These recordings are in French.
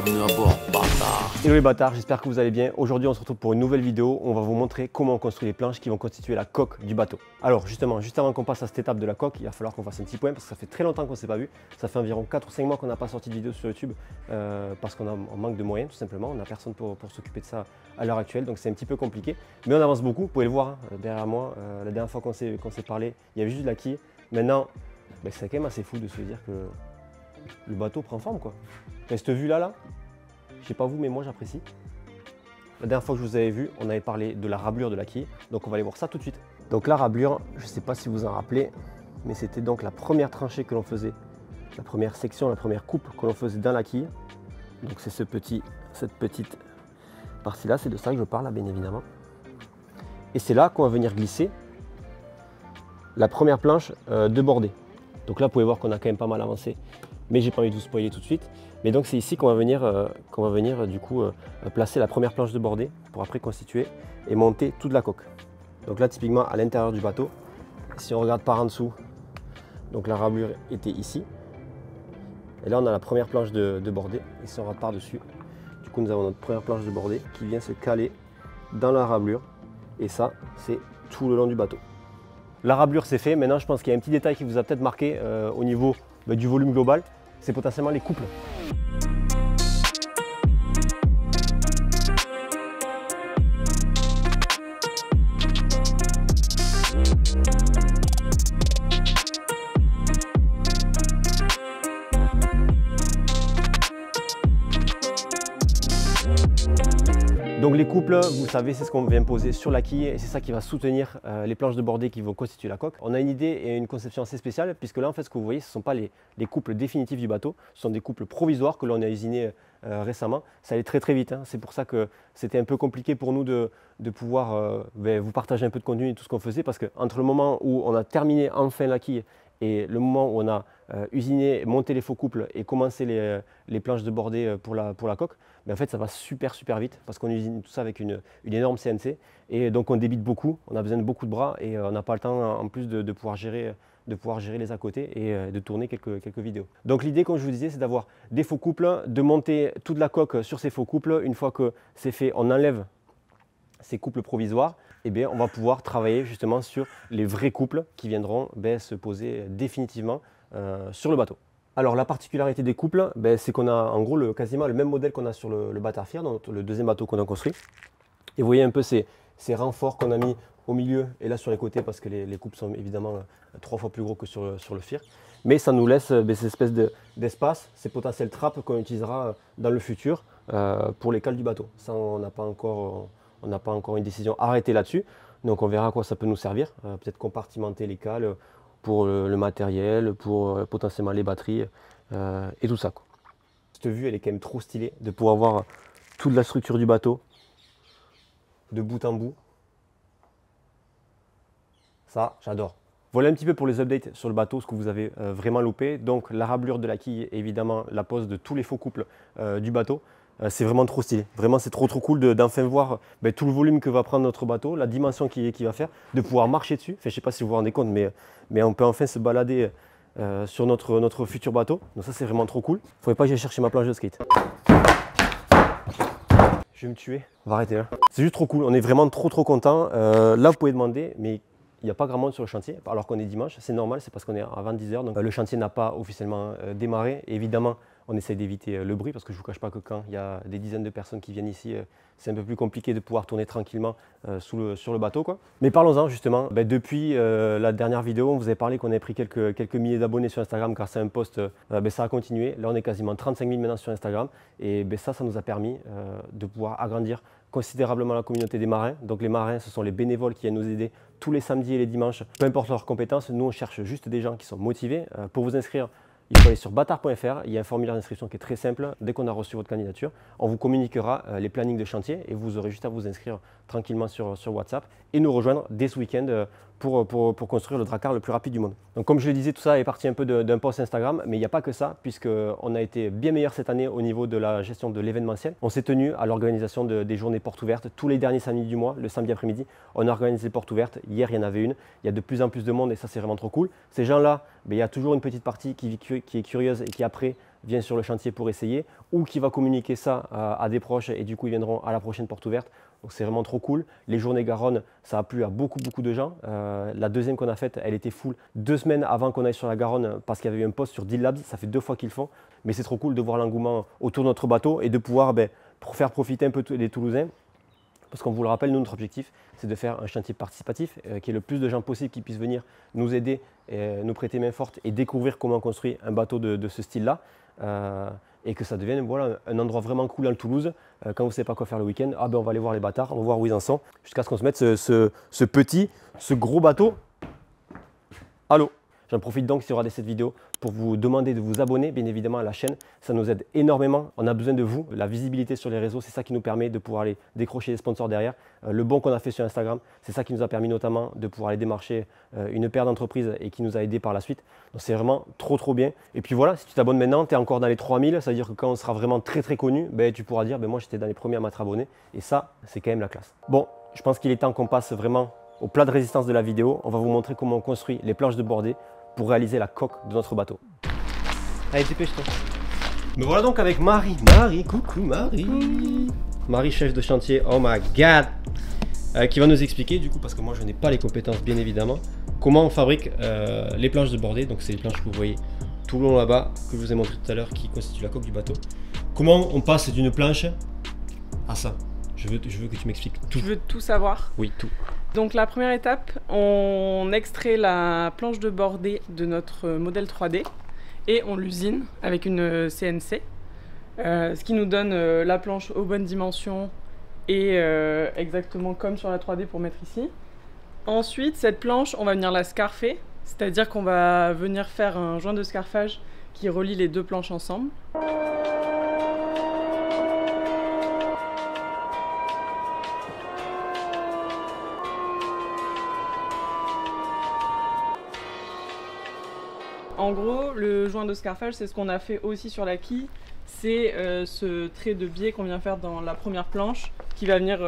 Bienvenue à bord, bâtard. Hello les bâtards, j'espère que vous allez bien. Aujourd'hui on se retrouve pour une nouvelle vidéo où on va vous montrer comment on construit les planches qui vont constituer la coque du bateau. Alors justement, juste avant qu'on passe à cette étape de la coque, il va falloir qu'on fasse un petit point parce que ça fait très longtemps qu'on ne s'est pas vu. Ça fait environ 4 ou 5 mois qu'on n'a pas sorti de vidéo sur YouTube parce qu'on manque de moyens tout simplement. On n'a personne pour s'occuper de ça à l'heure actuelle, donc c'est un petit peu compliqué. Mais on avance beaucoup, vous pouvez le voir derrière moi. La dernière fois qu'on s'est parlé, il y avait juste de la quille. Maintenant, c'est quand même assez fou de se dire que le bateau prend forme quoi. Et cette vue là, je sais pas vous, mais moi j'apprécie. La dernière fois que je vous avais vu, on avait parlé de la rablure de la quille, donc on va aller voir ça tout de suite. Donc la rablure, je ne sais pas si vous en rappelez, mais c'était donc la première tranchée que l'on faisait, la première section, la première coupe que l'on faisait dans la quille. Donc c'est cette petite partie-là, c'est de ça que je parle, bien évidemment. Et c'est là qu'on va venir glisser la première planche de bordée. Donc là, vous pouvez voir qu'on a quand même pas mal avancé, mais j'ai pas envie de vous spoiler tout de suite. Mais donc c'est ici qu'on va venir, du coup placer la première planche de bordée pour après constituer et monter toute la coque. Donc là typiquement à l'intérieur du bateau, si on regarde par en dessous, donc la rablure était ici. Et là on a la première planche de bordée et si on regarde par dessus, du coup nous avons notre première planche de bordée qui vient se caler dans la rablure et ça c'est tout le long du bateau. La rablure c'est fait, maintenant je pense qu'il y a un petit détail qui vous a peut-être marqué au niveau du volume global, c'est potentiellement les couples. Donc les couples, vous savez, c'est ce qu'on vient poser sur la quille et c'est ça qui va soutenir les planches de bordée qui vont constituer la coque. On a une idée et une conception assez spéciale puisque là en fait ce que vous voyez ce ne sont pas les couples définitifs du bateau, ce sont des couples provisoires que l'on a usinés récemment. Ça allait très très vite, hein. C'est pour ça que c'était un peu compliqué pour nous de pouvoir vous partager un peu de contenu et tout ce qu'on faisait parce qu'entre le moment où on a terminé enfin la quille et le moment où on a usiné, monté les faux couples et commencé les planches de bordée pour la coque, en fait ça va super vite parce qu'on usine tout ça avec une énorme CNC et donc on débite beaucoup, on a besoin de beaucoup de bras et on n'a pas le temps en plus de pouvoir gérer les à côté et de tourner quelques vidéos. Donc l'idée comme je vous disais c'est d'avoir des faux couples, de monter toute la coque sur ces faux couples. Une fois que c'est fait, on enlève ces couples provisoires, et bien, on va pouvoir travailler justement sur les vrais couples qui viendront se poser définitivement sur le bateau. Alors la particularité des couples, c'est qu'on a en gros quasiment le même modèle qu'on a sur le Bâtard Fier, donc le deuxième bateau qu'on a construit. Et vous voyez un peu ces renforts qu'on a mis au milieu et là sur les côtés parce que les couples sont évidemment 3 fois plus gros que sur le Fier. Mais ça nous laisse ces espèces d'espace, ces potentielles trappes qu'on utilisera dans le futur pour les cales du bateau. Ça, on n'a pas encore une décision arrêtée là-dessus, donc on verra à quoi ça peut nous servir. Peut-être compartimenter les cales pour le matériel, pour potentiellement les batteries et tout ça, quoi. Cette vue, elle est quand même trop stylée de pouvoir voir toute la structure du bateau de bout en bout. Ça, j'adore. Voilà un petit peu pour les updates sur le bateau, ce que vous avez vraiment loupé. Donc la rablure de la quille, évidemment la pose de tous les faux couples du bateau. C'est vraiment trop stylé. Vraiment, c'est trop cool d'enfin voir tout le volume que va prendre notre bateau, la dimension qu'il va faire, de pouvoir marcher dessus. Enfin, je ne sais pas si vous vous rendez compte, mais on peut enfin se balader sur notre futur bateau. Donc ça, c'est vraiment trop cool. Il ne faudrait pas que j'aille chercher ma planche de skate. Je vais me tuer. On va arrêter là. C'est juste trop cool. On est vraiment trop content. Là, vous pouvez demander, mais il n'y a pas grand monde sur le chantier, alors qu'on est dimanche. C'est normal, c'est parce qu'on est avant 10 h. Donc le chantier n'a pas officiellement démarré. Et évidemment, on essaie d'éviter le bruit parce que je ne vous cache pas que quand il y a des dizaines de personnes qui viennent ici, c'est un peu plus compliqué de pouvoir tourner tranquillement sur le bateau, quoi. Mais parlons-en justement. Depuis la dernière vidéo, on vous avait parlé qu'on avait pris quelques milliers d'abonnés sur Instagram car c'est un post, ça a continué. Là, on est quasiment 35 000 maintenant sur Instagram et ça nous a permis de pouvoir agrandir considérablement la communauté des marins. Donc les marins, ce sont les bénévoles qui viennent nous aider tous les samedis et les dimanches. Peu importe leurs compétences, nous on cherche juste des gens qui sont motivés. Pour vous inscrire, il faut aller sur bâtard.fr, il y a un formulaire d'inscription qui est très simple. Dès qu'on a reçu votre candidature, on vous communiquera les plannings de chantier et vous aurez juste à vous inscrire tranquillement sur WhatsApp et nous rejoindre dès ce week-end pour construire le dracar le plus rapide du monde. Donc comme je le disais, tout ça est parti un peu d'un post Instagram, mais il n'y a pas que ça, puisqu'on a été bien meilleur cette année au niveau de la gestion de l'événementiel. On s'est tenu à l'organisation des journées portes ouvertes tous les derniers samedis du mois, le samedi après-midi. On a organisé les portes ouvertes, hier il y en avait une, il y a de plus en plus de monde et ça c'est vraiment trop cool. Ces gens-là, il y a toujours une petite partie qui est curieuse et qui après vient sur le chantier pour essayer ou qui va communiquer ça à des proches et du coup ils viendront à la prochaine porte ouverte. Donc c'est vraiment trop cool. Les journées Garonne, ça a plu à beaucoup de gens. La deuxième qu'on a faite, elle était full 2 semaines avant qu'on aille sur la Garonne parce qu'il y avait eu un post sur Deal Labs. Ça fait 2 fois qu'ils le font. Mais c'est trop cool de voir l'engouement autour de notre bateau et de pouvoir pour faire profiter un peu les Toulousains. Parce qu'on vous le rappelle, nous, notre objectif, c'est de faire un chantier participatif, qu'il y ait le plus de gens possible qui puissent venir nous aider, nous prêter main forte et découvrir comment on construit un bateau de ce style-là. Et que ça devienne voilà, un endroit vraiment cool à Toulouse. Quand vous ne savez pas quoi faire le week-end, on va aller voir les bâtards, on va voir où ils en sont, jusqu'à ce qu'on se mette ce gros bateau à l'eau. J'en profite donc si vous regardez cette vidéo pour vous demander de vous abonner bien évidemment à la chaîne. Ça nous aide énormément. On a besoin de vous. La visibilité sur les réseaux, c'est ça qui nous permet de pouvoir aller décrocher des sponsors derrière. Le bond qu'on a fait sur Instagram, c'est ça qui nous a permis notamment de pouvoir aller démarcher une paire d'entreprises et qui nous a aidé par la suite. Donc c'est vraiment trop bien. Et puis voilà, si tu t'abonnes maintenant, tu es encore dans les 3000. Ça veut dire que quand on sera vraiment très connu, tu pourras dire moi j'étais dans les premiers à m'être abonné. Et ça, c'est quand même la classe. Bon, je pense qu'il est temps qu'on passe vraiment au plat de résistance de la vidéo. On va vous montrer comment on construit les planches de bordée pour réaliser la coque de notre bateau. Allez, dépêche-toi. Me voilà donc avec Marie. Coucou Marie. Marie, chef de chantier, oh my god, qui va nous expliquer du coup, parce que moi je n'ai pas les compétences bien évidemment, comment on fabrique les planches de bordée. Donc c'est les planches que vous voyez tout le long là-bas, que je vous ai montré tout à l'heure, qui constituent la coque du bateau. Comment on passe d'une planche à ça? Je veux que tu m'expliques tout. Tu veux tout savoir? Oui, tout. Donc la première étape, on extrait la planche de bordée de notre modèle 3D et on l'usine avec une CNC, ce qui nous donne la planche aux bonnes dimensions et exactement comme sur la 3D pour mettre ici. Ensuite, cette planche, on va venir la scarfer, c'est-à-dire qu'on va venir faire un joint de scarfage qui relie les deux planches ensemble. En gros, le joint de scarfage, c'est ce qu'on a fait aussi sur la quille. C'est ce trait de biais qu'on vient faire dans la première planche qui va venir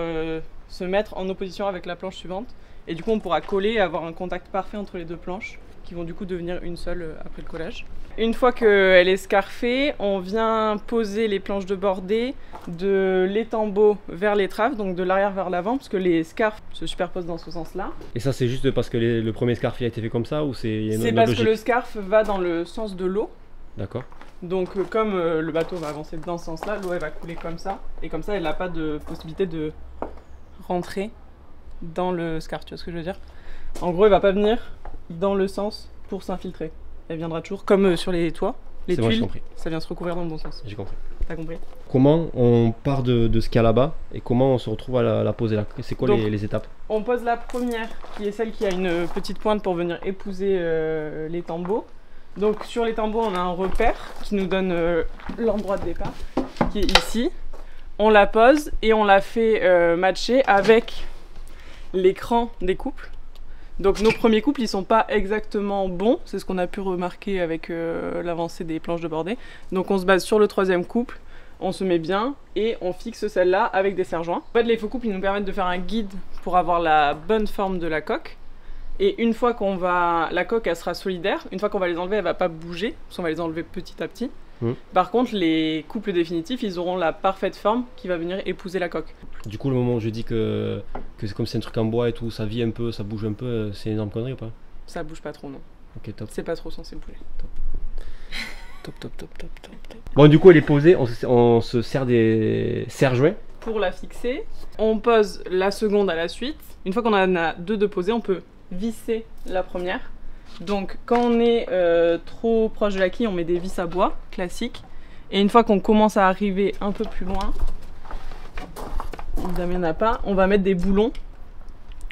se mettre en opposition avec la planche suivante. Et du coup, on pourra coller et avoir un contact parfait entre les deux planches qui vont du coup devenir une seule après le collage. Une fois qu'elle est scarfée, on vient poser les planches de bordée de l'étambot vers l'étrave, donc de l'arrière vers l'avant, parce que les scarfs se superposent dans ce sens-là. Et ça, c'est juste parce que le premier scarf il a été fait comme ça ou c'est parce que le scarf va dans le sens de l'eau. D'accord. Donc comme le bateau va avancer dans ce sens-là, l'eau elle va couler comme ça. Et comme ça, elle n'a pas de possibilité de rentrer dans le scarf, tu vois ce que je veux dire? En gros, elle va pas venir dans le sens pour s'infiltrer. Elle viendra toujours comme sur les toits, les tuiles, bon, ça vient se recouvrir dans le bon sens. J'ai compris. T'as compris? Comment on part de ce qu'il y a là-bas et comment on se retrouve à la poser là? C'est quoi les étapes? On pose la première qui est celle qui a une petite pointe pour venir épouser les tambours. Donc sur les tambours, on a un repère qui nous donne l'endroit de départ qui est ici. On la pose et on la fait matcher avec l'écran des couples. Donc nos premiers couples ils sont pas exactement bons, c'est ce qu'on a pu remarquer avec l'avancée des planches de bordée. Donc on se base sur le troisième couple, on se met bien et on fixe celle-là avec des serre-joints. En fait les faux couples ils nous permettent de faire un guide pour avoir la bonne forme de la coque. Et une fois qu'on va, la coque elle sera solidaire, une fois qu'on va les enlever elle va pas bouger, parce qu'on va les enlever petit à petit. Par contre, les couples définitifs, ils auront la parfaite forme qui va venir épouser la coque. Du coup, le moment où je dis que c'est comme c'est un truc en bois et tout, ça vit un peu, ça bouge un peu, c'est une énorme connerie ou pas? Ça bouge pas trop, non. Ok, top. C'est pas trop censé bouger. Top. Bon, du coup, elle est posée, on se sert des serre-joints. Pour la fixer, on pose la seconde à la suite. Une fois qu'on en a deux de posées, on peut visser la première. Donc quand on est trop proche de la quille, on met des vis à bois classiques. Et une fois qu'on commence à arriver un peu plus loin, évidemment il n'y en a pas, on va mettre des boulons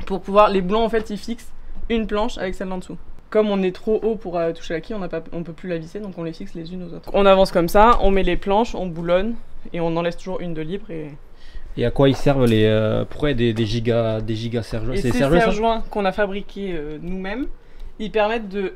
pour pouvoir... Les boulons en fait ils fixent une planche avec celle d'en dessous. Comme on est trop haut pour toucher la quille, on ne peut plus la visser, donc on les fixe les unes aux autres. On avance comme ça, on met les planches, on boulonne et on en laisse toujours une de libre. Et à quoi ils servent les... pourquoi des giga serre-joints? C'est ces serre-joints qu'on a fabriqués nous-mêmes. Ils permettent de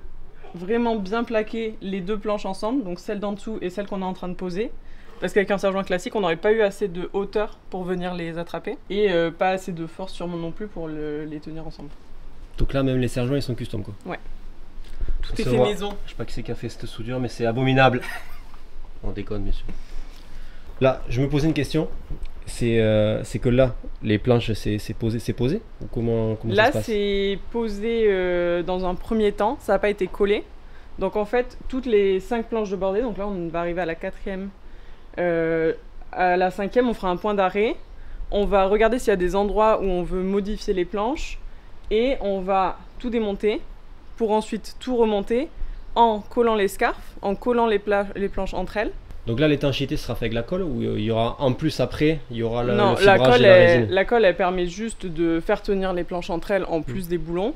vraiment bien plaquer les deux planches ensemble, donc celle d'en dessous et celle qu'on est en train de poser. Parce qu'avec un serre-joint classique, on n'aurait pas eu assez de hauteur pour venir les attraper. Et pas assez de force sûrement non plus pour les tenir ensemble. Donc là, même les serre-joints, ils sont custom quoi? Ouais. Tout est fait maison. Je sais pas qui c'est qui a fait cette soudure, mais c'est abominable. On déconne bien sûr. Là, je me posais une question. C'est que là, les planches, c'est posé ou comment ça Là, se passe? c'est posé dans un premier temps, ça n'a pas été collé. Donc en fait, toutes les 5 planches de bordée, donc là on va arriver à la 4e. À la 5e, on fera un point d'arrêt. On va regarder s'il y a des endroits où on veut modifier les planches. Et on va tout démonter pour ensuite tout remonter en collant les scarfs, en collant les planches entre elles. Donc là, l'étanchéité sera fait avec la colle ou il y aura en plus après, il y aura le Non, fibrage et la résine? la colle, elle permet juste de faire tenir les planches entre elles en plus des boulons.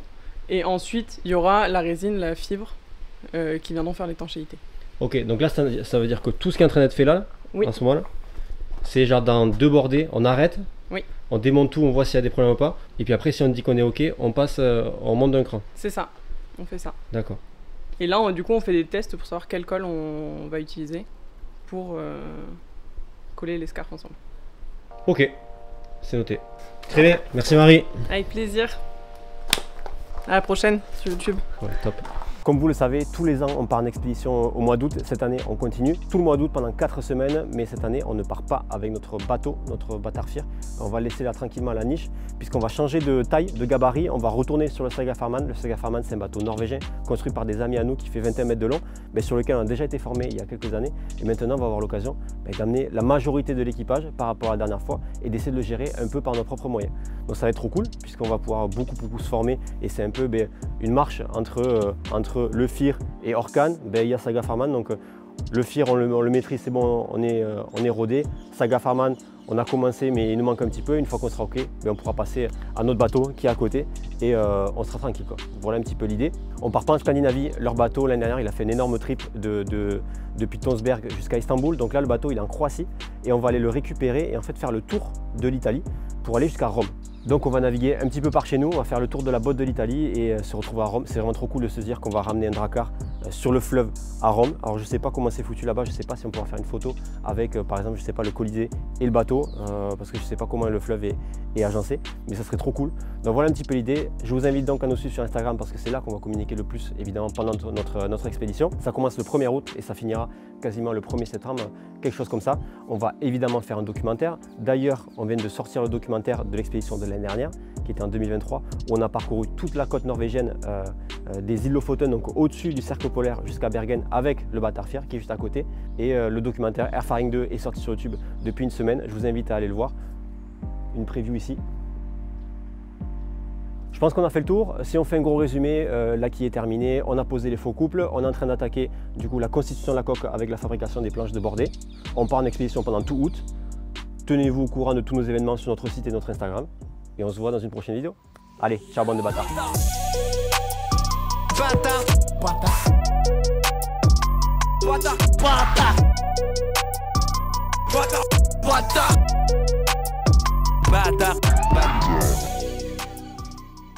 Et ensuite, il y aura la résine, la fibre qui viendront faire l'étanchéité. Ok, donc là, ça veut dire que tout ce qui est en train d'être fait là, Oui. en ce moment-là, c'est genre dans 2 bordées, on arrête, Oui. on démonte tout, on voit s'il y a des problèmes ou pas. Et puis après, si on dit qu'on est ok, on passe, on monte d'un cran. C'est ça, on fait ça. D'accord. Et là, du coup, on fait des tests pour savoir quelle colle on va utiliser pour coller les scarfs ensemble. Ok, c'est noté. Très bien, merci Marie. Avec plaisir. À la prochaine sur YouTube. Ouais, top. Comme vous le savez, tous les ans, on part en expédition au mois d'août. Cette année, on continue tout le mois d'août pendant 4 semaines. Mais cette année, on ne part pas avec notre bateau, notre Batarfir. On va le laisser là tranquillement à la niche, puisqu'on va changer de taille, de gabarit. On va retourner sur le Saga Farman. Le Saga Farman, c'est un bateau norvégien construit par des amis à nous qui fait 21 mètres de long, mais sur lequel on a déjà été formé il y a quelques années. Et maintenant, on va avoir l'occasion d'amener la majorité de l'équipage par rapport à la dernière fois et d'essayer de le gérer un peu par nos propres moyens. Donc ça va être trop cool, puisqu'on va pouvoir beaucoup se former. Et c'est un peu une marche entre le FIR et Orkan. Il y a Saga Farman, donc le FIR on le maîtrise, c'est bon, on est rodé. Saga Farman, on a commencé mais il nous manque un petit peu. Une fois qu'on sera ok, on pourra passer à notre bateau qui est à côté et on sera tranquille quoi. Voilà un petit peu l'idée. On part pas en Scandinavie, leur bateau l'année dernière il a fait une énorme trip depuis Tonsberg jusqu'à Istanbul. Donc là le bateau il est en Croatie et on va aller le récupérer et en fait faire le tour de l'Italie pour aller jusqu'à Rome. Donc on va naviguer un petit peu par chez nous, on va faire le tour de la botte de l'Italie et se retrouver à Rome. C'est vraiment trop cool de se dire qu'on va ramener un dracar sur le fleuve à Rome. Alors je sais pas comment c'est foutu là-bas, je sais pas si on pourra faire une photo avec par exemple je sais pas le Colisée et le bateau parce que je sais pas comment le fleuve est agencé, mais ça serait trop cool. Donc voilà un petit peu l'idée. Je vous invite donc à nous suivre sur Instagram parce que c'est là qu'on va communiquer le plus évidemment pendant notre expédition. Ça commence le 1er août et ça finira quasiment le 1er septembre, quelque chose comme ça. On va évidemment faire un documentaire. D'ailleurs, on vient de sortir le documentaire de l'expédition de l'année dernière, qui était en 2023, où on a parcouru toute la côte norvégienne des îles Lofoten, donc au-dessus du cercle polaire jusqu'à Bergen avec le Batarfir qui est juste à côté. Et le documentaire Airfaring 2 est sorti sur YouTube depuis une semaine. Je vous invite à aller le voir. Une preview ici. Je pense qu'on a fait le tour. Si on fait un gros résumé, là qui est terminé, on a posé les faux couples, on est en train d'attaquer du coup la constitution de la coque avec la fabrication des planches de bordée. On part en expédition pendant tout août. Tenez-vous au courant de tous nos événements sur notre site et notre Instagram. Et on se voit dans une prochaine vidéo. Allez, ciao bande de bâtards. Bâtard.